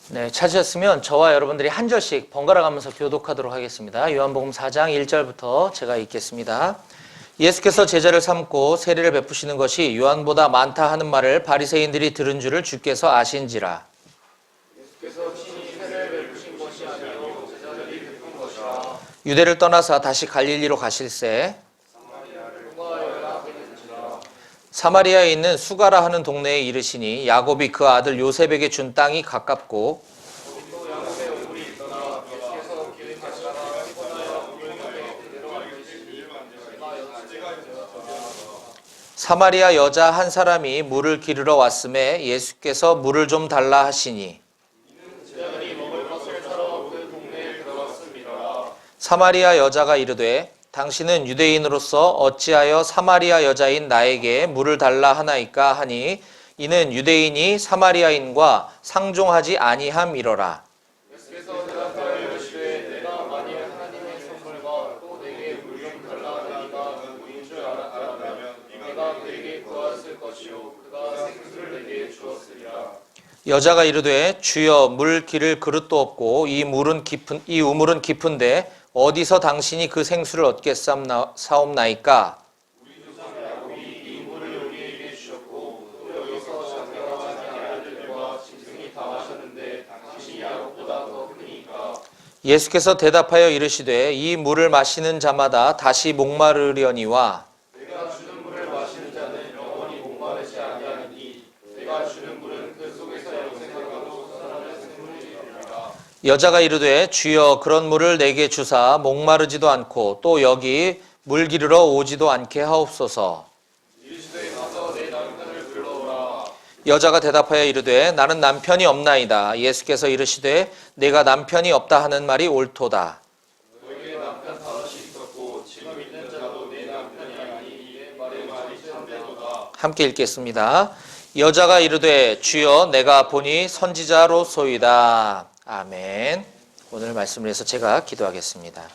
네, 찾으셨으면 저와 여러분들이 한 절씩 번갈아 가면서 교독하도록 하겠습니다. 요한복음 4장 1절부터 제가 읽겠습니다. 예수께서 제자를 삼고 세례를 베푸시는 것이 요한보다 많다 하는 말을 바리새인들이 들은 줄을 주께서 아신지라. 예수께서 친히 세례를 베푸신 것이 아니요 제자들이 베푼 것이라. 유대를 떠나서 다시 갈릴리로 가실새 사마리아에 있는 수가라 하는 동네에 이르시니 야곱이 그 아들 요셉에게 준 땅이 가깝고 또 야곱의 우물이 있더라. 예수께서 길 가시다가 씻어나여 우물 옆에 그대로 앉으시니 제가 여자가 사마리아 여자 한 사람이 물을 기르러 왔음에 예수께서 물을 좀 달라 하시니 제자들이 먹을 것을 사러 그 동네에 들어갔습니다. 사마리아 여자가 이르되 당신은 유대인으로서 어찌하여 사마리아 여자인 나에게 물을 달라 하나이까 하니 이는 유대인이 사마리아인과 상종하지 아니함이러라. 예수께서 대답하여 이르시되 내가 만일 하나님의 선물과 또 내게 물 좀 달라 하니가 누구인 줄 알았더라면 내가 그에게 구하였을 것이요 그가 생수를 내게 주었으리라. 여자가 이르되 주여 물 기를 그릇도 없고 이 우물은 깊은데 어디서 당신이 그 생수를 얻겠사옵나이까? 우리 조상 야곱이 이 물을 우리에게 주셨고 또 여기서 장가와 자기 아들들과 짐승이 다 마셨는데 당신이 야곱보다 더 크니까. 예수께서 대답하여 이르시되 이 물을 마시는 자마다 다시 목마르려니와 내가 주는 물을 마시는 자는 영원히 목마르지 아니하니 내가 주는 물은 그 속에서 영생하고 솟아나는 샘물이니라. 여자가 이르되 주여 그런 물을 내게 주사 목마르지도 않고 또 여기 물 기르러 오지도 않게 하옵소서. 이르시되 가서 내 남편을 불러오라. 여자가 대답하여 이르되 나는 남편이 없나이다. 예수께서 이르시되 내가 남편이 없다 하는 말이 옳도다. 너에게 남편 다섯이 있었고 지금 있는 자도 내 남편이 아니니 내 말이 참되도다. 함께 읽겠습니다. 여자가 이르되 주여 내가 보니 선지자로소이다. 아멘. 오늘 말씀을 위해서 제가 기도하겠습니다.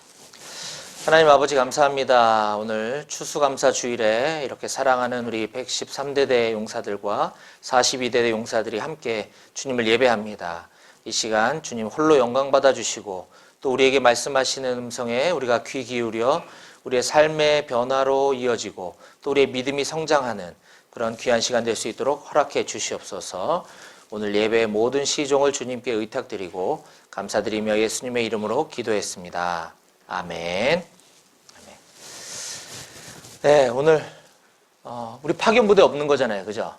하나님 아버지 감사합니다. 오늘 추수감사 주일에 이렇게 사랑하는 우리 113대대 용사들과 42대대 용사들이 함께 주님을 예배합니다. 이 시간 주님 홀로 영광 받아주시고 또 우리에게 말씀하시는 음성에 우리가 귀 기울여 우리의 삶의 변화로 이어지고 또 우리의 믿음이 성장하는 그런 귀한 시간 될 수 있도록 허락해 주시옵소서. 오늘 예배의 모든 시종을 주님께 의탁드리고 감사드리며 예수님의 이름으로 기도했습니다. 아멘. 네, 오늘 우리 파견부대 없는 거잖아요, 그죠?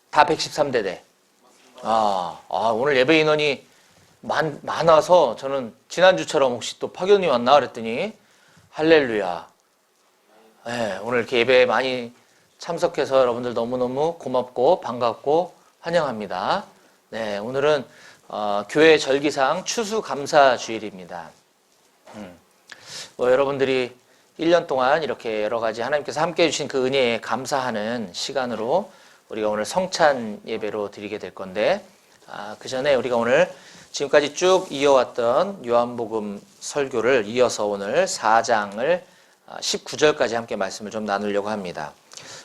다 113대대. 오늘 예배 인원이 많아서 저는 지난주처럼 혹시 또 파견이 왔나 그랬더니 할렐루야. 네, 오늘 이렇게 예배에 많이 참석해서 여러분들 너무너무 고맙고 반갑고 환영합니다. 네, 오늘은 교회 절기상 추수감사 주일입니다. 여러분들이 1년 동안 이렇게 여러 가지 하나님께서 함께 해주신 그 은혜에 감사하는 시간으로 우리가 오늘 성찬 예배로 드리게 될 건데 그 전에 우리가 오늘 지금까지 쭉 이어왔던 요한복음 설교를 이어서 오늘 4장을 19절까지 함께 말씀을 좀 나누려고 합니다.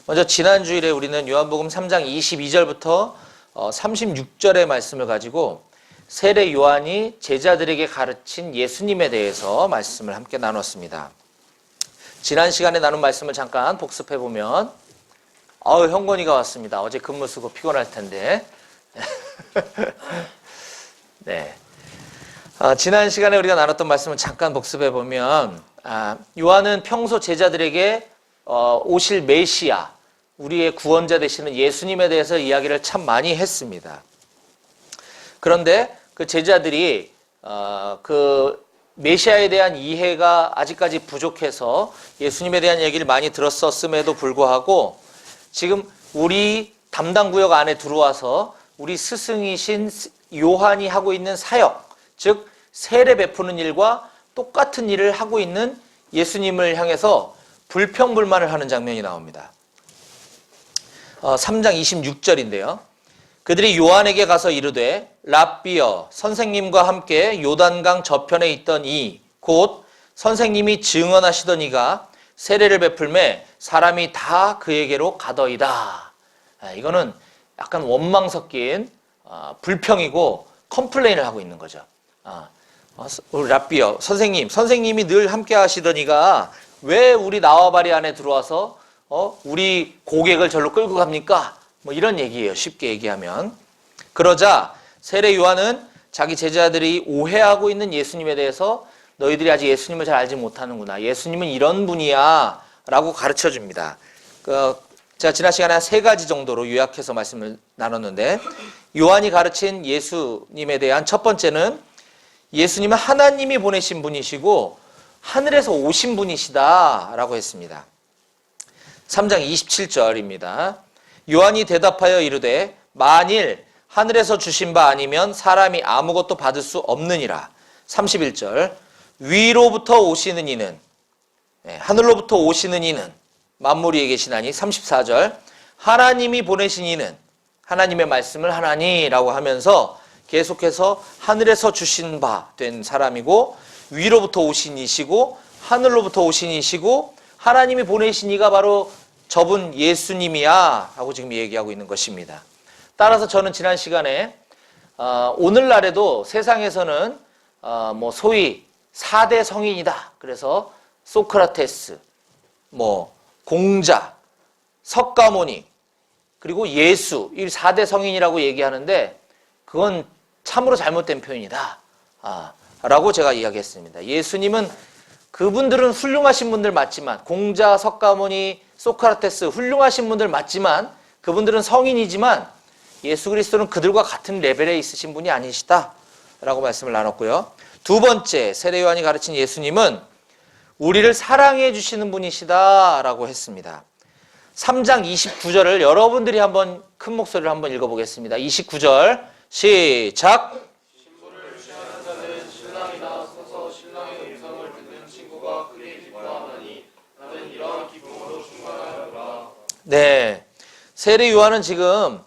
먼저 지난 주일에 우리는 요한복음 3장 22절부터 36절의 말씀을 가지고 세례 요한이 제자들에게 가르친 예수님에 대해서 말씀을 함께 나눴습니다. 지난 시간에 나눈 말씀을 잠깐 복습해보면 형건이가 왔습니다. 어제 근무 쓰고 피곤할 텐데 네. 지난 시간에 우리가 나눴던 말씀을 잠깐 복습해보면 요한은 평소 제자들에게 오실 메시아, 우리의 구원자 되시는 예수님에 대해서 이야기를 참 많이 했습니다. 그런데 그 제자들이 그 메시아에 대한 이해가 아직까지 부족해서 예수님에 대한 얘기를 많이 들었었음에도 불구하고 지금 우리 담당 구역 안에 들어와서 우리 스승이신 요한이 하고 있는 사역, 즉 세례 베푸는 일과 똑같은 일을 하고 있는 예수님을 향해서 불평불만을 하는 장면이 나옵니다. 3장 26절인데요. 그들이 요한에게 가서 이르되 랍비여 선생님과 함께 요단강 저편에 있던 곧 선생님이 증언하시던 이가 세례를 베풀매 사람이 다 그에게로 가더이다. 이거는 약간 원망 섞인 불평이고 컴플레인을 하고 있는 거죠. 우리 랍비여, 선생님이 늘 함께 하시더니가 왜 우리 나와바리 안에 들어와서 우리 고객을 절로 끌고 갑니까? 뭐 이런 얘기예요. 쉽게 얘기하면. 그러자 세례 요한은 자기 제자들이 오해하고 있는 예수님에 대해서 너희들이 아직 예수님을 잘 알지 못하는구나. 예수님은 이런 분이야 라고 가르쳐 줍니다. 제가 지난 시간에 한 3가지 정도로 요약해서 말씀을 나눴는데, 요한이 가르친 예수님에 대한 첫 번째는 예수님은 하나님이 보내신 분이시고 하늘에서 오신 분이시다 라고 했습니다. 3장 27절입니다. 요한이 대답하여 이르되 만일 하늘에서 주신 바 아니면 사람이 아무것도 받을 수 없느니라. 31절 위로부터 오시는 이는, 하늘로부터 오시는 이는 만물 위에 계시나니. 34절 하나님이 보내신 이는 하나님의 말씀을 하나니라고 하면서 계속해서 하늘에서 주신 바 된 사람이고 위로부터 오신 이시고 하늘로부터 오신 이시고 하나님이 보내신 이가 바로 저분 예수님이야 하고 지금 얘기하고 있는 것입니다. 따라서 저는 지난 시간에 오늘날에도 세상에서는 뭐 소위 4대 성인이다. 그래서 소크라테스, 뭐 공자, 석가모니, 그리고 예수, 이 4대 성인이라고 얘기하는데 그건 참으로 잘못된 표현이다 라고 제가 이야기했습니다. 예수님은 그분들은 훌륭하신 분들 맞지만, 공자, 석가모니, 소크라테스 훌륭하신 분들 맞지만 그분들은 성인이지만 예수 그리스도는 그들과 같은 레벨에 있으신 분이 아니시다 라고 말씀을 나눴고요. 두 번째, 세례 요한이 가르친 예수님은 우리를 사랑해 주시는 분이시다 라고 했습니다. 3장 29절을 여러분들이 한번 큰 목소리로 한번 읽어보겠습니다. 29절 시작. 신부를 취하는 자는 신랑이나 서서 신랑의 음성을 듣는 친구가 크게 기뻐하나니 나는 이러한 기쁨으로 충만하노라. 네, 세례 요한은 지금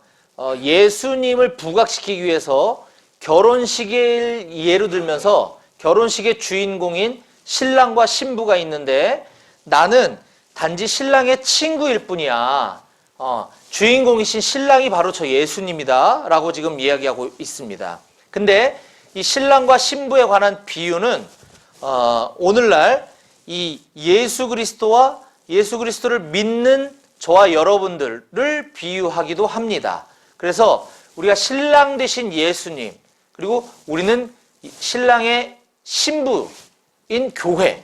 예수님을 부각시키기 위해서 결혼식을 예로 들면서 결혼식의 주인공인 신랑과 신부가 있는데 나는 단지 신랑의 친구일 뿐이야. 주인공이신 신랑이 바로 저 예수님이다 라고 지금 이야기하고 있습니다. 근데 이 신랑과 신부에 관한 비유는 오늘날 이 예수 그리스도와 예수 그리스도를 믿는 저와 여러분들을 비유하기도 합니다. 그래서 우리가 신랑 되신 예수님, 그리고 우리는 신랑의 신부인 교회,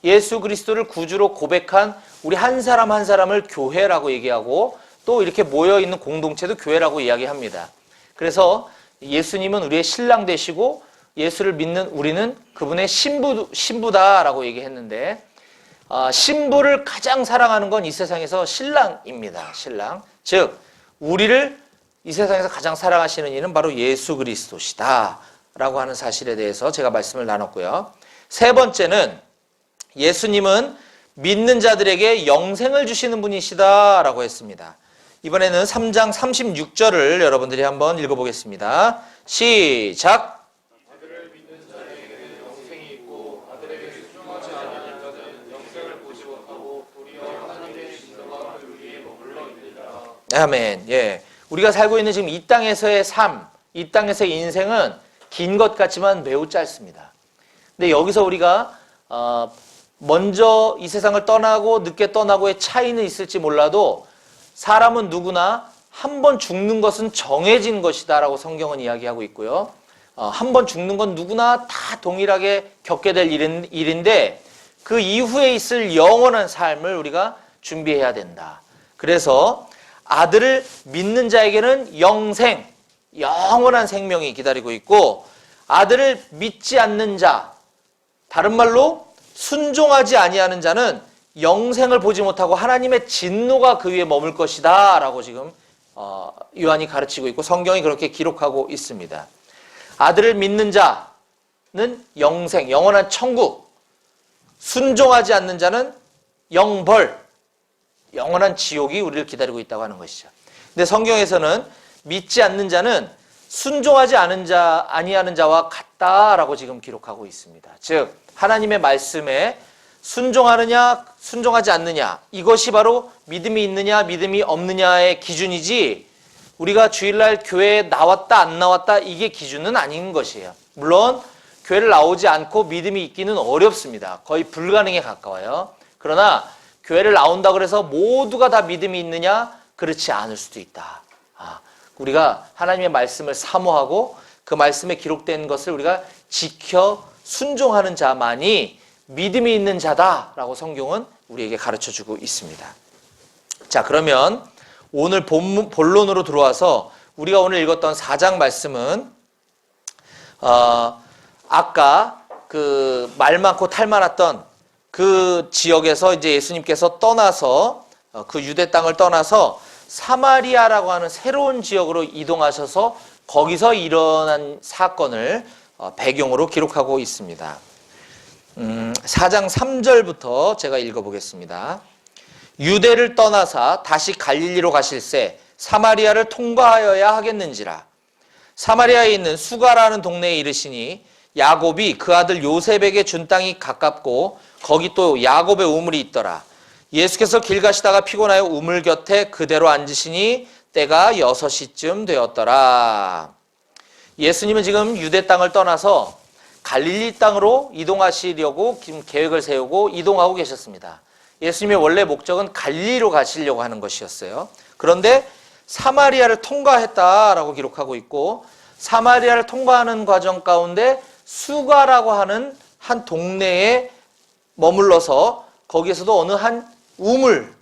예수 그리스도를 구주로 고백한 우리 한 사람 한 사람을 교회라고 얘기하고 또 이렇게 모여있는 공동체도 교회라고 이야기합니다. 그래서 예수님은 우리의 신랑 되시고 예수를 믿는 우리는 그분의 신부다라고 얘기했는데, 신부를 가장 사랑하는 건 이 세상에서 신랑입니다. 신랑. 즉 우리를 이 세상에서 가장 사랑하시는 이는 바로 예수 그리스도시다 라고 하는 사실에 대해서 제가 말씀을 나눴고요. 세 번째는 예수님은 믿는 자들에게 영생을 주시는 분이시다 라고 했습니다. 이번에는 3장 36절을 여러분들이 한번 읽어보겠습니다. 시작. 아들을 믿는 자에게는 영생이 있고 아들에게 순종하지 아니하는 자는 영생을 보지 못하고 도리어 하나님의 진노가 그 위에 머물러 있느니라. 아멘. 예, 우리가 살고 있는 지금 이 땅에서의 삶, 이 땅에서의 인생은 긴 것 같지만 매우 짧습니다. 근데 여기서 우리가 먼저 이 세상을 떠나고 늦게 떠나고의 차이는 있을지 몰라도 사람은 누구나 한 번 죽는 것은 정해진 것이다 라고 성경은 이야기하고 있고요. 한 번 죽는 건 누구나 다 동일하게 겪게 될 일인데 그 이후에 있을 영원한 삶을 우리가 준비해야 된다. 그래서 아들을 믿는 자에게는 영생, 영원한 생명이 기다리고 있고, 아들을 믿지 않는 자, 다른 말로 순종하지 아니하는 자는 영생을 보지 못하고 하나님의 진노가 그 위에 머물 것이다 라고 지금 요한이 가르치고 있고 성경이 그렇게 기록하고 있습니다. 아들을 믿는 자는 영생, 영원한 천국, 순종하지 않는 자는 영벌, 영원한 지옥이 우리를 기다리고 있다고 하는 것이죠. 근데 성경에서는 믿지 않는 자는 순종하지 아니하는 자와 같다라고 지금 기록하고 있습니다. 즉 하나님의 말씀에 순종하느냐 순종하지 않느냐, 이것이 바로 믿음이 있느냐 믿음이 없느냐의 기준이지 우리가 주일날 교회에 나왔다 안 나왔다 이게 기준은 아닌 것이에요. 물론 교회를 나오지 않고 믿음이 있기는 어렵습니다. 거의 불가능에 가까워요. 그러나 교회를 나온다고 해서 모두가 다 믿음이 있느냐? 그렇지 않을 수도 있다. 우리가 하나님의 말씀을 사모하고 그 말씀에 기록된 것을 우리가 지켜 순종하는 자만이 믿음이 있는 자다라고 성경은 우리에게 가르쳐주고 있습니다. 자, 그러면 오늘 본론으로 들어와서 우리가 오늘 읽었던 4장 말씀은 아까 그 말 많고 탈 많았던 그 지역에서 이제 예수님께서 떠나서 그 유대 땅을 떠나서 사마리아라고 하는 새로운 지역으로 이동하셔서 거기서 일어난 사건을 배경으로 기록하고 있습니다. 4장 3절부터 제가 읽어보겠습니다. 유대를 떠나사 다시 갈릴리로 가실새 사마리아를 통과하여야 하겠는지라. 사마리아에 있는 수가라는 동네에 이르시니 야곱이 그 아들 요셉에게 준 땅이 가깝고 거기 또 야곱의 우물이 있더라. 예수께서 길 가시다가 피곤하여 우물 곁에 그대로 앉으시니 때가 6시쯤 되었더라. 예수님은 지금 유대 땅을 떠나서 갈릴리 땅으로 이동하시려고 지금 계획을 세우고 이동하고 계셨습니다. 예수님의 원래 목적은 갈릴리로 가시려고 하는 것이었어요. 그런데 사마리아를 통과했다라고 기록하고 있고, 사마리아를 통과하는 과정 가운데 수가라고 하는 한 동네에 머물러서 거기에서도 어느 한 우물,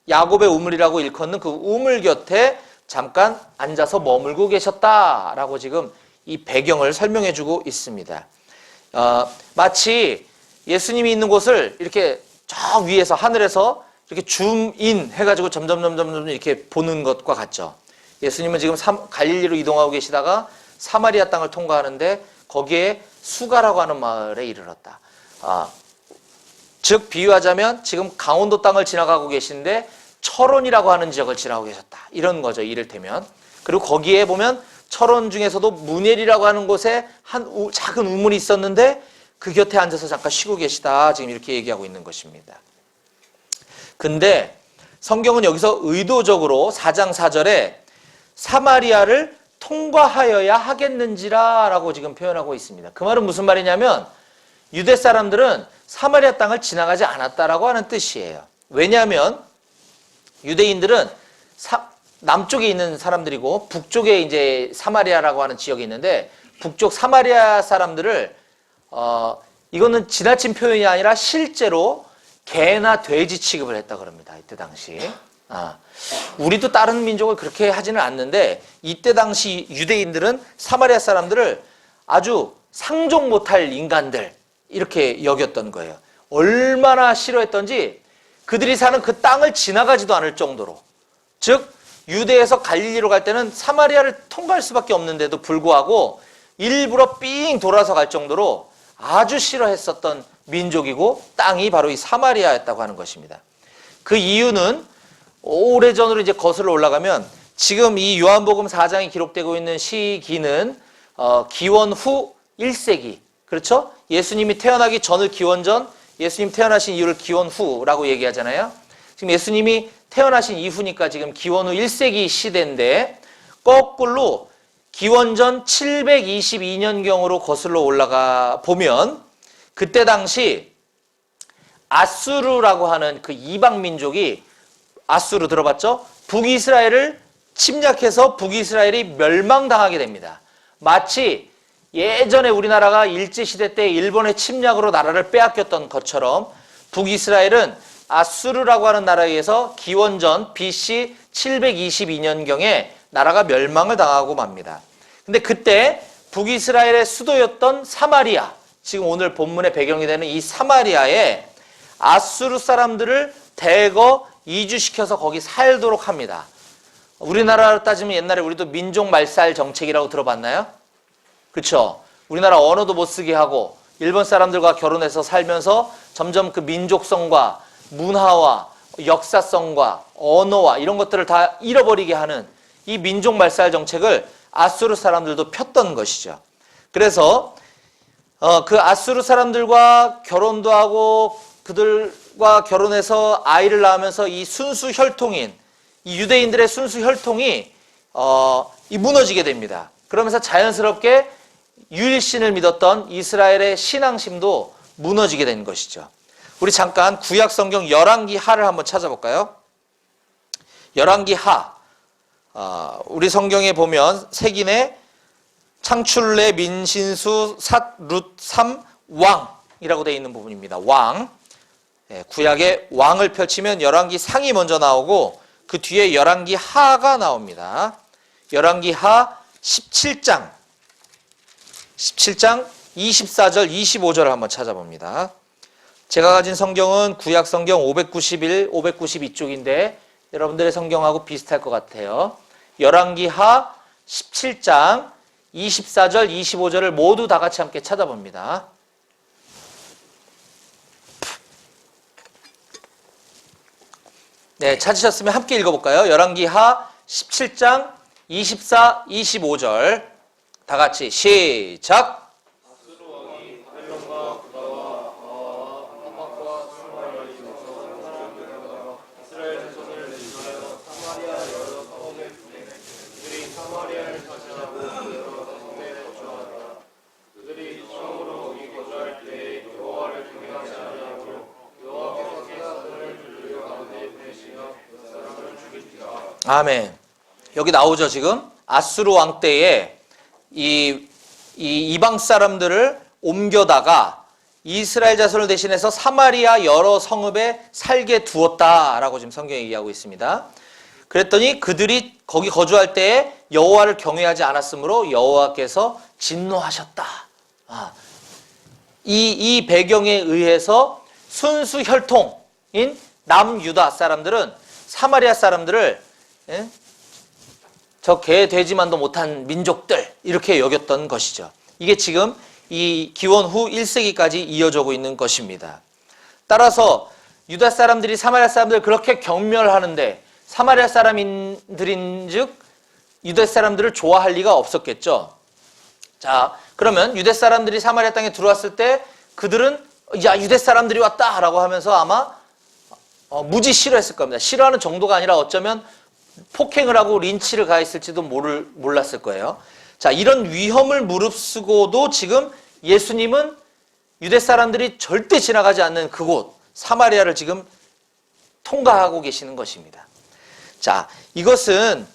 야곱의 우물이라고 일컫는 그 우물 곁에 잠깐 앉아서 머물고 계셨다라고 지금 이 배경을 설명해 주고 있습니다. 마치 예수님이 있는 곳을 이렇게 저 위에서 하늘에서 이렇게 줌인 해가지고 점점 이렇게 보는 것과 같죠. 예수님은 지금 갈릴리로 이동하고 계시다가 사마리아 땅을 통과하는데 거기에 수가라고 하는 마을에 이르렀다. 즉 비유하자면 지금 강원도 땅을 지나가고 계신데 철원이라고 하는 지역을 지나고 계셨다. 이런 거죠. 이를테면. 그리고 거기에 보면 철원 중에서도 문헬이라고 하는 곳에 한 작은 우물이 있었는데 그 곁에 앉아서 잠깐 쉬고 계시다. 지금 이렇게 얘기하고 있는 것입니다. 근데 성경은 여기서 의도적으로 4장 4절에 사마리아를 통과하여야 하겠는지라 라고 지금 표현하고 있습니다. 그 말은 무슨 말이냐면 유대 사람들은 사마리아 땅을 지나가지 않았다라고 하는 뜻이에요. 왜냐하면 유대인들은 남쪽에 있는 사람들이고 북쪽에 이제 사마리아라고 하는 지역이 있는데 북쪽 사마리아 사람들을 이거는 지나친 표현이 아니라 실제로 개나 돼지 취급을 했다 그럽니다. 이때 당시. 우리도 다른 민족을 그렇게 하지는 않는데 이때 당시 유대인들은 사마리아 사람들을 아주 상종 못할 인간들 이렇게 여겼던 거예요. 얼마나 싫어했던지 그들이 사는 그 땅을 지나가지도 않을 정도로, 즉 유대에서 갈릴리로 갈 때는 사마리아를 통과할 수밖에 없는데도 불구하고 일부러 삥 돌아서 갈 정도로 아주 싫어했었던 민족이고 땅이 바로 이 사마리아였다고 하는 것입니다. 그 이유는 오래전으로 이제 거슬러 올라가면 지금 이 요한복음 4장에 기록되고 있는 시기는 기원 후 1세기, 그렇죠? 예수님이 태어나기 전을 기원 전, 예수님 태어나신 이유를 기원 후라고 얘기하잖아요. 지금 예수님이 태어나신 이후니까 지금 기원 후 1세기 시대인데 거꾸로 기원 전 722년경으로 거슬러 올라가 보면 그때 당시 아수르라고 하는 그 이방 민족이, 아수르 들어봤죠? 북이스라엘을 침략해서 북이스라엘이 멸망당하게 됩니다. 마치 예전에 우리나라가 일제시대 때 일본의 침략으로 나라를 빼앗겼던 것처럼 북이스라엘은 아수르라고 하는 나라에 의해서 기원전 BC 722년경에 나라가 멸망을 당하고 맙니다. 근데 그때 북이스라엘의 수도였던 사마리아, 지금 오늘 본문의 배경이 되는 이 사마리아에 아수르 사람들을 대거 이주시켜서 거기 살도록 합니다. 우리나라로 따지면 옛날에 우리도 민족 말살 정책이라고 들어봤나요? 그렇죠? 우리나라 언어도 못 쓰게 하고 일본 사람들과 결혼해서 살면서 점점 그 민족성과 문화와 역사성과 언어와 이런 것들을 다 잃어버리게 하는 이 민족 말살 정책을 아수르 사람들도 폈던 것이죠. 그래서 그 아수르 사람들과 결혼도 하고 그들과 결혼해서 아이를 낳으면서 이 순수 혈통인 이 유대인들의 순수 혈통이 이 무너지게 됩니다. 그러면서 자연스럽게 유일신을 믿었던 이스라엘의 신앙심도 무너지게 된 것이죠. 우리 잠깐 구약 성경 열왕기 하를 한번 찾아볼까요? 열왕기 하. 우리 성경에 보면 색인의 창출내 민신수 삿룻 삼 왕이라고 되어 있는 부분입니다. 왕. 구약의 왕을 펼치면 열왕기 상이 먼저 나오고 그 뒤에 열왕기 하가 나옵니다. 열왕기 하 17장 24절 25절을 한번 찾아봅니다. 제가 가진 성경은 구약 성경 591, 592쪽인데 여러분들의 성경하고 비슷할 것 같아요. 열왕기 하 17장 24절 25절을 모두 다 같이 함께 찾아봅니다. 네, 찾으셨으면 함께 읽어볼까요? 열왕기 하 17장 24, 25절 다 같이 시작! 아멘. 여기 나오죠, 지금? 아수르 왕 때에 이 이방 사람들을 옮겨다가 이스라엘 자손을 대신해서 사마리아 여러 성읍에 살게 두었다라고 지금 성경에 얘기하고 있습니다. 그랬더니 그들이 거기 거주할 때에 여호와를 경외하지 않았으므로 여호와께서 진노하셨다. 이 배경에 의해서 순수 혈통인 남유다 사람들은 사마리아 사람들을 저 개 돼지만도 못한 민족들 이렇게 여겼던 것이죠. 이게 지금 이 기원 후 1세기까지 이어지고 있는 것입니다. 따라서 유다 사람들이 사마리아 사람들을 그렇게 경멸하는데 사마리아 사람들인즉 유다 사람들을 좋아할 리가 없었겠죠. 자, 그러면 유대 사람들이 사마리아 땅에 들어왔을 때 그들은 야, 유대 사람들이 왔다라고 하면서 아마 무지 싫어했을 겁니다. 싫어하는 정도가 아니라 어쩌면 폭행을 하고 린치를 가했을지도 몰랐을 거예요. 자, 이런 위험을 무릅쓰고도 지금 예수님은 유대 사람들이 절대 지나가지 않는 그곳 사마리아를 지금 통과하고 계시는 것입니다. 자, 이것은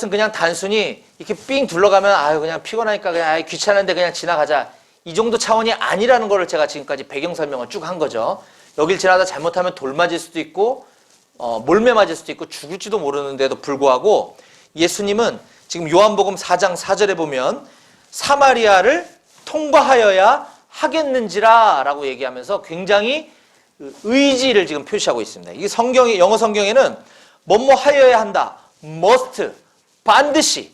그냥 단순히 이렇게 삥 둘러가면 그냥 피곤하니까 그냥 귀찮은데 그냥 지나가자 이 정도 차원이 아니라는 것을 제가 지금까지 배경 설명을 쭉 한 거죠. 여길 지나다 잘못하면 돌 맞을 수도 있고 몰매 맞을 수도 있고 죽을지도 모르는데도 불구하고 예수님은 지금 요한복음 4장 4절에 보면 사마리아를 통과하여야 하겠는지라 라고 얘기하면서 굉장히 의지를 지금 표시하고 있습니다. 이게 영어 성경에는 뭐뭐 하여야 한다. must. 반드시.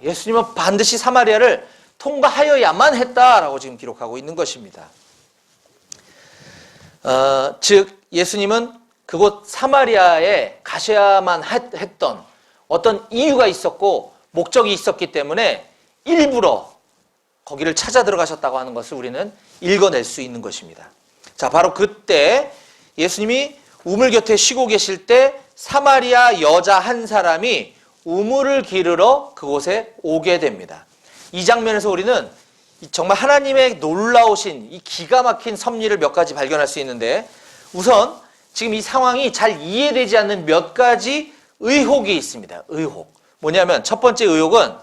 예수님은 반드시 사마리아를 통과하여야만 했다라고 지금 기록하고 있는 것입니다. 즉 예수님은 그곳 사마리아에 가셔야만 했던 어떤 이유가 있었고 목적이 있었기 때문에 일부러 거기를 찾아 들어가셨다고 하는 것을 우리는 읽어낼 수 있는 것입니다. 자, 바로 그때 예수님이 우물 곁에 쉬고 계실 때 사마리아 여자 한 사람이 우물을 기르러 그곳에 오게 됩니다. 이 장면에서 우리는 정말 하나님의 놀라우신 이 기가 막힌 섭리를 몇 가지 발견할 수 있는데 우선 지금 이 상황이 잘 이해되지 않는 몇 가지 의혹이 있습니다. 의혹. 뭐냐면 첫 번째 의혹은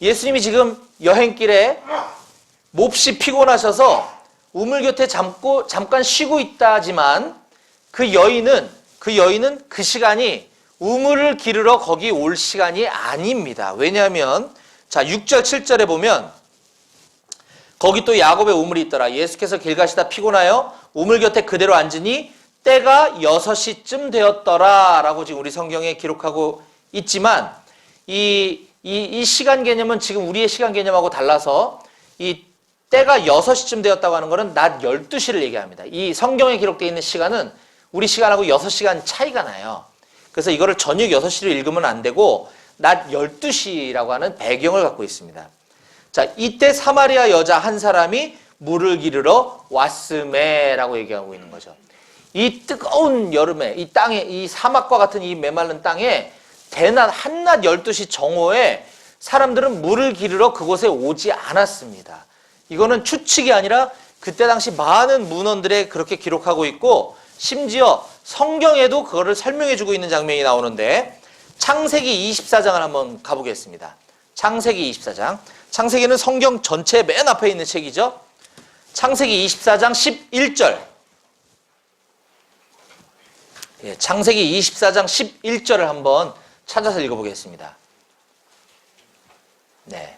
예수님이 지금 여행길에 몹시 피곤하셔서 우물 곁에 잠깐 쉬고 있다지만 그 여인은 그 시간이 우물을 기르러 거기 올 시간이 아닙니다. 왜냐하면 자 6절 7절에 보면 거기 또 야곱의 우물이 있더라. 예수께서 길 가시다 피곤하여 우물 곁에 그대로 앉으니 때가 6시쯤 되었더라 라고 지금 우리 성경에 기록하고 있지만 이 시간 개념은 지금 우리의 시간 개념하고 달라서 이 때가 6시쯤 되었다고 하는 것은 낮 12시를 얘기합니다. 이 성경에 기록되어 있는 시간은 우리 시간하고 6시간 차이가 나요. 그래서 이거를 저녁 6시로 읽으면 안 되고 낮 12시라고 하는 배경을 갖고 있습니다. 자, 이때 사마리아 여자 한 사람이 물을 기르러 왔음에라고 얘기하고 있는 거죠. 이 뜨거운 여름에 이 땅에 이 사막과 같은 이 메마른 땅에 대낮 한낮 12시 정오에 사람들은 물을 기르러 그곳에 오지 않았습니다. 이거는 추측이 아니라 그때 당시 많은 문헌들에 그렇게 기록하고 있고 심지어 성경에도 그거를 설명해주고 있는 장면이 나오는데 창세기 24장을 한번 가보겠습니다. 창세기 24장. 창세기는 성경 전체 맨 앞에 있는 책이죠. 창세기 24장 11절. 예, 창세기 24장 11절을 한번 찾아서 읽어보겠습니다. 네.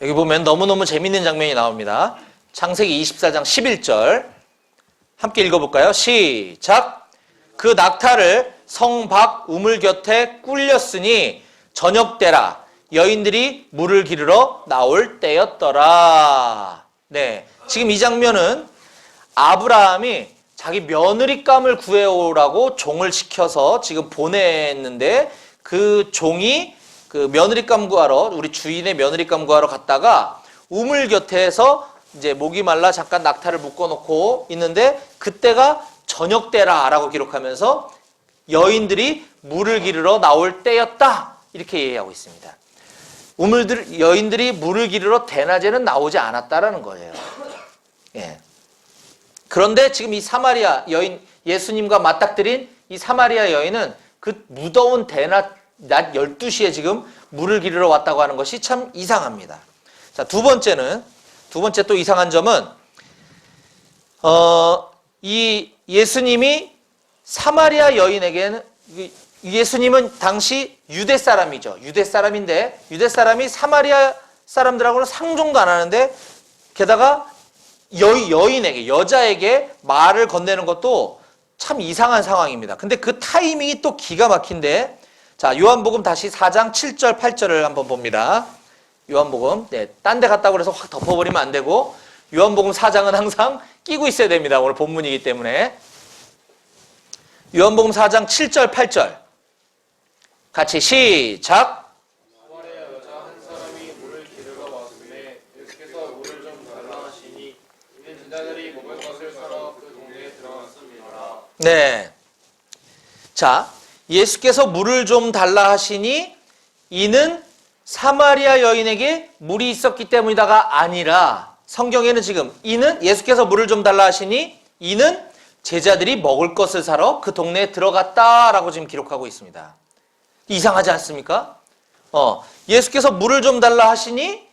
여기 보면 너무너무 재밌는 장면이 나옵니다. 창세기 24장 11절 함께 읽어볼까요? 시작! 그 낙타를 성 밖 우물 곁에 꿀렸으니 저녁 때라 여인들이 물을 기르러 나올 때였더라. 네, 지금 이 장면은 아브라함이 자기 며느리감을 구해오라고 종을 시켜서 지금 보냈는데 그 종이 그 며느리감 구하러 우리 주인의 며느리감 구하러 갔다가 우물 곁에서 이제 목이 말라 잠깐 낙타를 묶어놓고 있는데 그때가 저녁 때라라고 기록하면서 여인들이 물을 기르러 나올 때였다 이렇게 이해하고 있습니다. 여인들이 물을 기르러 대낮에는 나오지 않았다라는 거예요. 예. 그런데 지금 이 사마리아 여인 예수님과 맞닥뜨린 이 사마리아 여인은 그 무더운 낮 12시에 지금 물을 기르러 왔다고 하는 것이 참 이상합니다. 자, 두 번째 또 이상한 점은 이 예수님이 사마리아 여인에게는 예수님은 당시 유대 사람이죠. 유대 사람인데 유대 사람이 사마리아 사람들하고는 상종도 안 하는데 게다가 여인에게 여자에게 말을 건네는 것도 참 이상한 상황입니다. 근데 그 타이밍이 또 기가 막힌데 자, 요한복음 다시 4장 7절 8절을 한번 봅니다. 요한복음, 네, 딴 데 갔다고 해서 확 덮어버리면 안 되고 요한복음 4장은 항상 끼고 있어야 됩니다. 오늘 본문이기 때문에. 요한복음 4장 7절 8절 같이 시작. 사마리아 여자 한 사람이 물을 기르러 왔음에 예수께서 물을 좀 달라 하시니 이는 제자들이 먹을 것을 사러 그 동네에 들어갔습니다. 네. 자, 예수께서 물을 좀 달라 하시니 이는 사마리아 여인에게 물이 있었기 때문이다가 아니라 성경에는 지금 이는 예수께서 물을 좀 달라 하시니 이는 제자들이 먹을 것을 사러 그 동네에 들어갔다라고 지금 기록하고 있습니다. 이상하지 않습니까? 예수께서 물을 좀 달라 하시니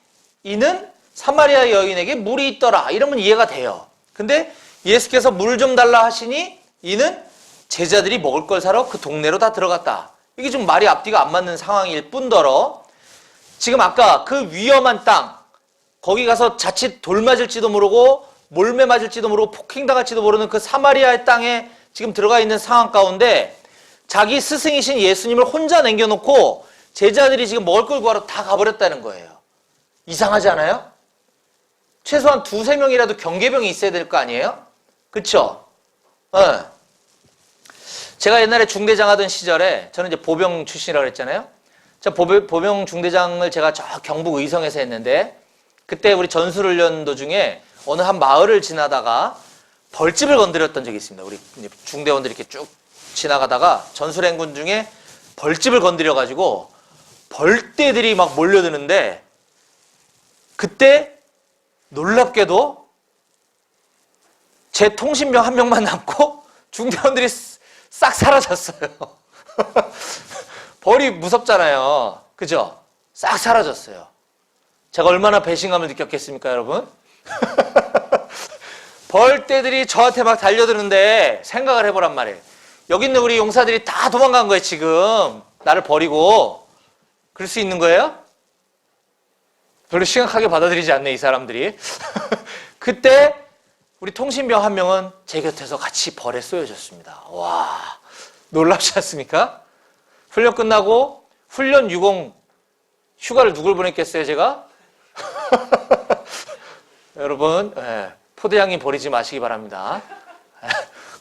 이는 사마리아 여인에게 물이 있더라. 이러면 이해가 돼요. 근데 예수께서 물 좀 달라 하시니 이는 제자들이 먹을 걸 사러 그 동네로 다 들어갔다. 이게 좀 말이 앞뒤가 안 맞는 상황일 뿐더러 지금 아까 그 위험한 땅 거기 가서 자칫 돌 맞을지도 모르고 몰매 맞을지도 모르고 폭행당할지도 모르는 그 사마리아의 땅에 지금 들어가 있는 상황 가운데 자기 스승이신 예수님을 혼자 남겨놓고 제자들이 지금 먹을 걸 구하러 다 가버렸다는 거예요. 이상하지 않아요? 최소한 2-3명이라도 경계병이 있어야 될 거 아니에요? 그쵸? 네. 제가 옛날에 중대장 하던 시절에 저는 이제 보병 출신이라고 그랬잖아요. 보병 중대장을 제가 저 경북 의성에서 했는데 그때 우리 전술훈련 도중에 어느 한 마을을 지나다가 벌집을 건드렸던 적이 있습니다. 우리 중대원들이 이렇게 쭉 지나가다가 전술행군 중에 벌집을 건드려가지고 벌떼들이 막 몰려드는데 그때 놀랍게도 제 통신병 한 명만 남고 중대원들이 싹 사라졌어요. 벌이 무섭잖아요. 그죠? 싹 사라졌어요. 제가 얼마나 배신감을 느꼈겠습니까, 여러분? 벌떼들이 저한테 막 달려드는데 생각을 해보란 말이에요. 여기 있는 우리 용사들이 다 도망간 거예요, 지금. 나를 버리고. 그럴 수 있는 거예요? 별로 심각하게 받아들이지 않네, 이 사람들이. 그때 우리 통신병 한 명은 제 곁에서 같이 벌에 쏘여졌습니다. 와, 놀랍지 않습니까? 훈련 끝나고 훈련 유공 휴가를 누굴 보냈겠어요, 제가? 여러분, 포대장님 버리지 마시기 바랍니다.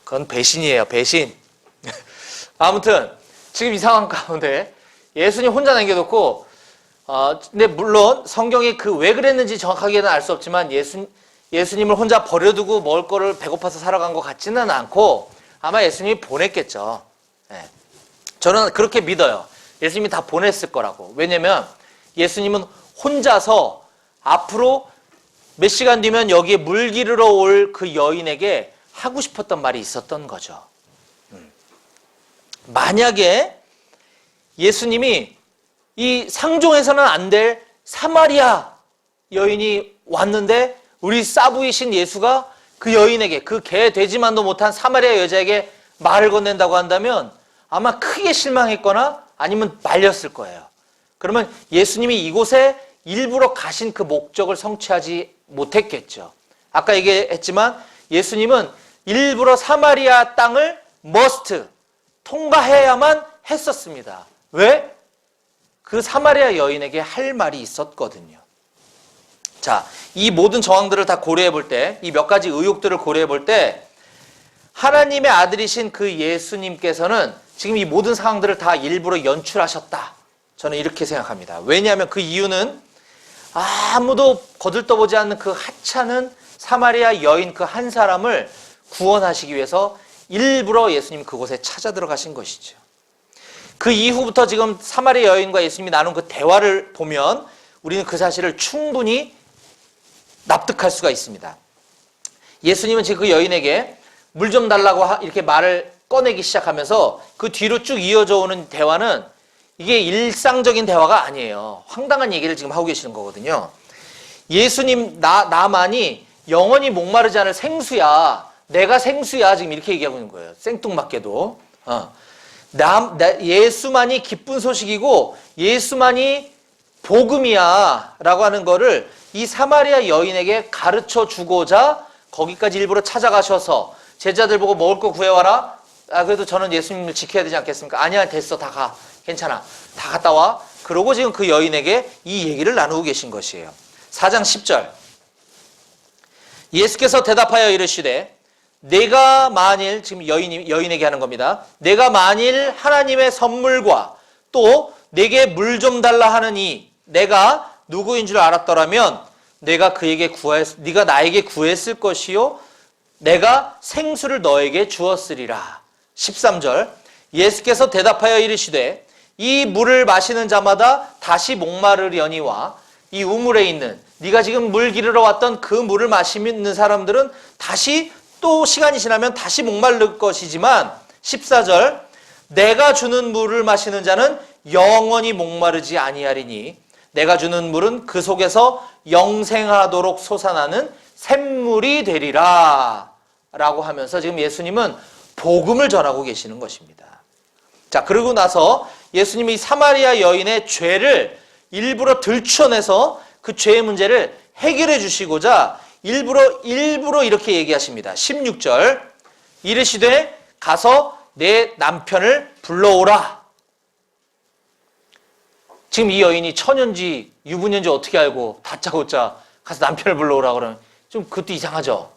그건 배신이에요, 배신. 아무튼 지금 이 상황 가운데 예수님 혼자 남겨놓고 근데 물론 성경이 그 왜 그랬는지 정확하게는 알 수 없지만 예수님을 혼자 버려두고 먹을 거를 배고파서 살아간 것 같지는 않고 아마 예수님이 보냈겠죠. 예. 저는 그렇게 믿어요. 예수님이 다 보냈을 거라고. 왜냐면 예수님은 혼자서 앞으로 몇 시간 뒤면 여기에 물 기르러 올 그 여인에게 하고 싶었던 말이 있었던 거죠. 만약에 예수님이 이 상종해서는 안 될 사마리아 여인이 왔는데 우리 사부이신 예수가 그 여인에게, 그 개 되지만도 못한 사마리아 여자에게 말을 건넨다고 한다면 아마 크게 실망했거나 아니면 말렸을 거예요. 그러면 예수님이 이곳에 일부러 가신 그 목적을 성취하지 못했겠죠. 아까 얘기했지만 예수님은 일부러 사마리아 땅을 통과해야만 했었습니다. 왜? 그 사마리아 여인에게 할 말이 있었거든요. 자, 이 모든 정황들을 다 고려해 볼 때, 이 몇 가지 의혹들을 고려해 볼 때, 하나님의 아들이신 그 예수님께서는 지금 이 모든 상황들을 다 일부러 연출하셨다. 저는 이렇게 생각합니다. 왜냐하면 그 이유는 아무도 거들떠보지 않는 그 하찮은 사마리아 여인 그 한 사람을 구원하시기 위해서 일부러 예수님 그곳에 찾아 들어가신 것이죠. 그 이후부터 지금 사마리아 여인과 예수님이 나눈 그 대화를 보면 우리는 그 사실을 충분히 납득할 수가 있습니다. 예수님은 지금 그 여인에게 물 좀 달라고 이렇게 말을 꺼내기 시작하면서 그 뒤로 쭉 이어져 오는 대화는 이게 일상적인 대화가 아니에요. 황당한 얘기를 지금 하고 계시는 거거든요. 예수님, 나만이 영원히 목마르지 않을 생수야. 내가 생수야. 지금 이렇게 얘기하고 있는 거예요. 생뚱맞게도. 예수만이 기쁜 소식이고 예수만이 복음이야 라고 하는 거를 이 사마리아 여인에게 가르쳐 주고자 거기까지 일부러 찾아가셔서 제자들 보고 먹을 거 구해와라. 그래도 저는 예수님을 지켜야 되지 않겠습니까? 아니야, 됐어, 다 가. 괜찮아, 다 갔다 와. 그러고 지금 그 여인에게 이 얘기를 나누고 계신 것이에요. 4장 10절 예수께서 대답하여 이르시되 내가 만일, 지금 여인에게 하는 겁니다. 내가 만일 하나님의 선물과 또 내게 물 좀 달라 하느니 내가 누구인 줄 알았더라면 네가 나에게 구했을 것이요 내가 생수를 너에게 주었으리라. 13절 예수께서 대답하여 이르시되 이 물을 마시는 자마다 다시 목마르려니와 이 우물에 있는 네가 지금 물 기르러 왔던 그 물을 마시는 사람들은 다시 또 시간이 지나면 다시 목마를 것이지만 14절 내가 주는 물을 마시는 자는 영원히 목마르지 아니하리니 내가 주는 물은 그 속에서 영생하도록 솟아나는 샘물이 되리라 라고 하면서 지금 예수님은 복음을 전하고 계시는 것입니다. 자, 그러고 나서 예수님이 사마리아 여인의 죄를 일부러 들춰내서 그 죄의 문제를 해결해 주시고자 일부러 이렇게 얘기하십니다. 16절 이르시되 가서 내 남편을 불러오라. 지금 이 여인이 처녀인지 유부녀인지 어떻게 알고 다짜고짜 가서 남편을 불러오라 그러면 좀 그것도 이상하죠.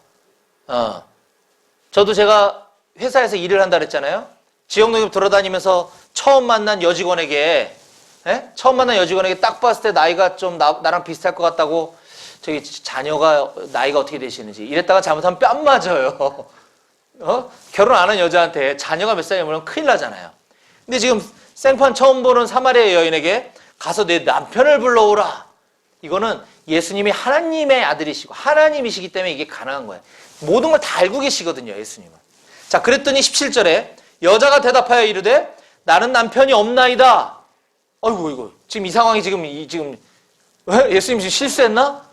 저도 제가 회사에서 일을 한다 그랬잖아요. 지역농협 돌아다니면서 처음 만난 여직원에게 딱 봤을 때 나이가 좀 나랑 비슷할 것 같다고 저기 자녀가 나이가 어떻게 되시는지 이랬다가 잘못하면 뺨 맞아요. 결혼 안 한 여자한테 자녀가 몇 살이면 큰일 나잖아요. 근데 지금 생판 처음 보는 사마리아 여인에게 가서 내 남편을 불러오라. 이거는 예수님이 하나님의 아들이시고 하나님이시기 때문에 이게 가능한 거예요. 모든 걸 다 알고 계시거든요, 예수님은. 자, 그랬더니 17절에 여자가 대답하여 이르되 나는 남편이 없나이다. 어이구, 이거 지금 이 상황이 지금 예수님 지금 실수했나?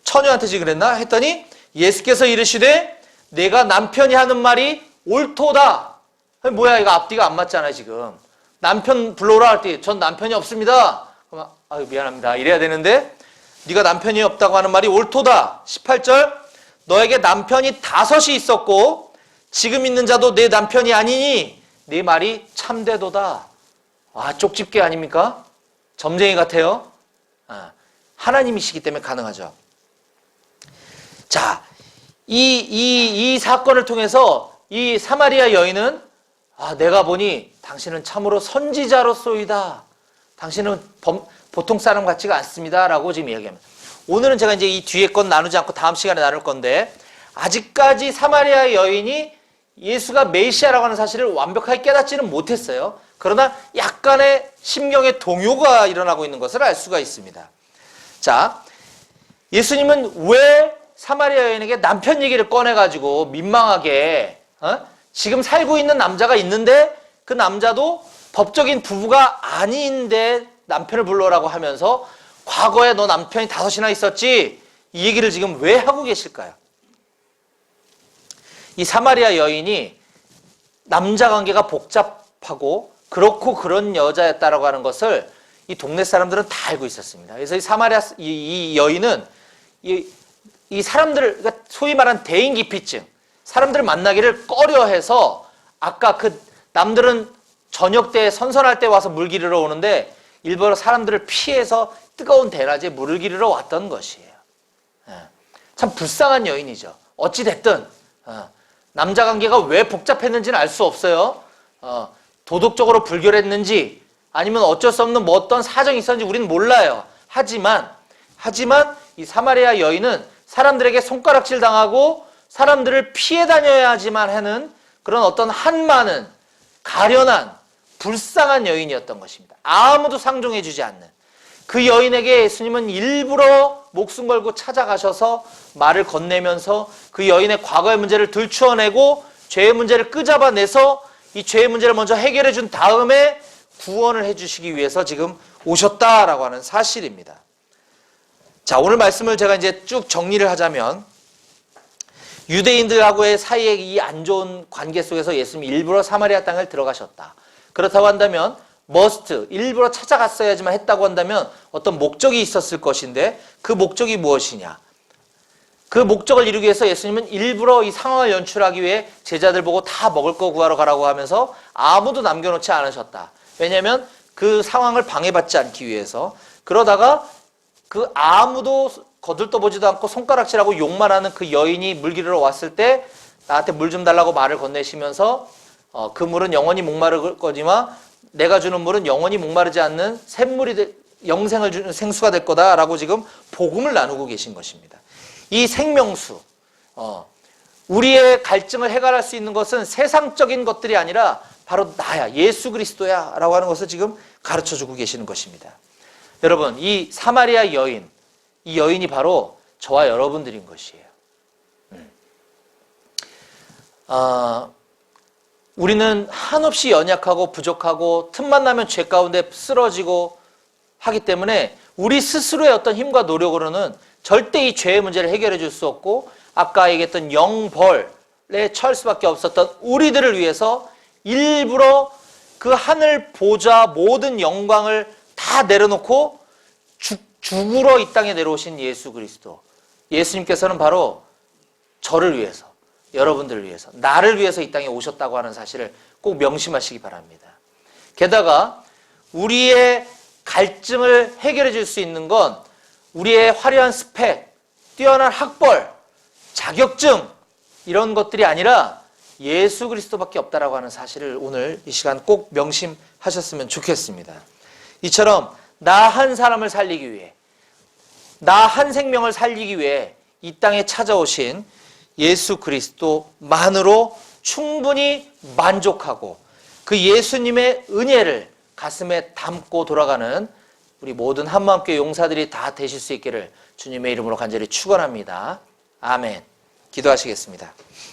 처녀한테 지금 그랬나? 했더니 예수께서 이르시되 내가 남편이 하는 말이 옳도다. 뭐야, 이거 앞뒤가 안 맞잖아요, 지금. 남편 불러오라 할 때 전 남편이 없습니다. 그러면 아유, 미안합니다. 이래야 되는데 네가 남편이 없다고 하는 말이 옳도다. 18절 너에게 남편이 5이 있었고 지금 있는 자도 내 남편이 아니니 네 말이 참되도다. 쪽집게 아닙니까? 점쟁이 같아요. 하나님이시기 때문에 가능하죠. 자, 이 사건을 통해서 이 사마리아 여인은 내가 보니 당신은 참으로 선지자로소이다. 당신은 보통 사람 같지가 않습니다. 라고 지금 이야기합니다. 오늘은 제가 이제 이 뒤에 건 나누지 않고 다음 시간에 나눌 건데 아직까지 사마리아 여인이 예수가 메시아라고 하는 사실을 완벽하게 깨닫지는 못했어요. 그러나 약간의 심경의 동요가 일어나고 있는 것을 알 수가 있습니다. 자, 예수님은 왜 사마리아 여인에게 남편 얘기를 꺼내가지고 민망하게 지금 살고 있는 남자가 있는데 그 남자도 법적인 부부가 아닌데 남편을 불러오라고 하면서 과거에 너 남편이 5이나 있었지? 이 얘기를 지금 왜 하고 계실까요? 이 사마리아 여인이 남자 관계가 복잡하고 그렇고 그런 여자였다라고 하는 것을 이 동네 사람들은 다 알고 있었습니다. 그래서 이 사마리아 이 여인은 이 사람들을, 그러니까 소위 말하는 대인기피증, 사람들을 만나기를 꺼려해서 아까 그 남들은 저녁 때 선선할 때 와서 물 기르러 오는데 일부러 사람들을 피해서 뜨거운 대낮에 물을 기르러 왔던 것이에요. 참 불쌍한 여인이죠. 어찌 됐든 남자 관계가 왜 복잡했는지는 알 수 없어요. 도덕적으로 불결했는지 아니면 어쩔 수 없는 뭐 어떤 사정이 있었는지 우리는 몰라요. 하지만 이 사마리아 여인은 사람들에게 손가락질 당하고 사람들을 피해 다녀야지만 하는 그런 어떤 한많은 가련한 불쌍한 여인이었던 것입니다. 아무도 상종해 주지 않는 그 여인에게 예수님은 일부러 목숨 걸고 찾아가셔서 말을 건네면서 그 여인의 과거의 문제를 들추어내고 죄의 문제를 끄잡아내서 이 죄의 문제를 먼저 해결해 준 다음에 구원을 해주시기 위해서 지금 오셨다라고 하는 사실입니다. 자, 오늘 말씀을 제가 이제 쭉 정리를 하자면 유대인들하고의 사이의 이 안 좋은 관계 속에서 예수님이 일부러 사마리아 땅을 들어가셨다. 그렇다고 한다면 일부러 찾아갔어야지만 했다고 한다면 어떤 목적이 있었을 것인데 그 목적이 무엇이냐? 그 목적을 이루기 위해서 예수님은 일부러 이 상황을 연출하기 위해 제자들 보고 다 먹을 거 구하러 가라고 하면서 아무도 남겨놓지 않으셨다. 왜냐하면 그 상황을 방해받지 않기 위해서. 그러다가 그 아무도 거들떠보지도 않고 손가락질하고 욕만 하는 그 여인이 물 기르러 왔을 때 나한테 물 좀 달라고 말을 건네시면서 그 물은 영원히 목마를 거지만 내가 주는 물은 영원히 목마르지 않는 샘물이 영생을 주는 생수가 될 거다라고 지금 복음을 나누고 계신 것입니다. 이 생명수, 우리의 갈증을 해결할 수 있는 것은 세상적인 것들이 아니라 바로 나야, 예수 그리스도야 라고 하는 것을 지금 가르쳐주고 계시는 것입니다. 여러분, 이 사마리아 여인, 이 여인이 바로 저와 여러분들인 것이에요. 우리는 한없이 연약하고 부족하고 틈만 나면 죄 가운데 쓰러지고 하기 때문에 우리 스스로의 어떤 힘과 노력으로는 절대 이 죄의 문제를 해결해 줄 수 없고 아까 얘기했던 영벌에 처할 수밖에 없었던 우리들을 위해서 일부러 그 하늘 보좌 모든 영광을 다 내려놓고 죽으러 이 땅에 내려오신 예수 그리스도. 예수님께서는 바로 저를 위해서, 여러분들을 위해서, 나를 위해서 이 땅에 오셨다고 하는 사실을 꼭 명심하시기 바랍니다. 게다가 우리의 갈증을 해결해 줄 수 있는 건 우리의 화려한 스펙, 뛰어난 학벌, 자격증 이런 것들이 아니라 예수 그리스도밖에 없다라고 하는 사실을 오늘 이 시간 꼭 명심하셨으면 좋겠습니다. 이처럼 나 한 사람을 살리기 위해, 나 한 생명을 살리기 위해 이 땅에 찾아오신 예수 그리스도만으로 충분히 만족하고 그 예수님의 은혜를 가슴에 담고 돌아가는 우리 모든 한마음교회 용사들이 다 되실 수 있기를 주님의 이름으로 간절히 축원합니다. 아멘. 기도하시겠습니다.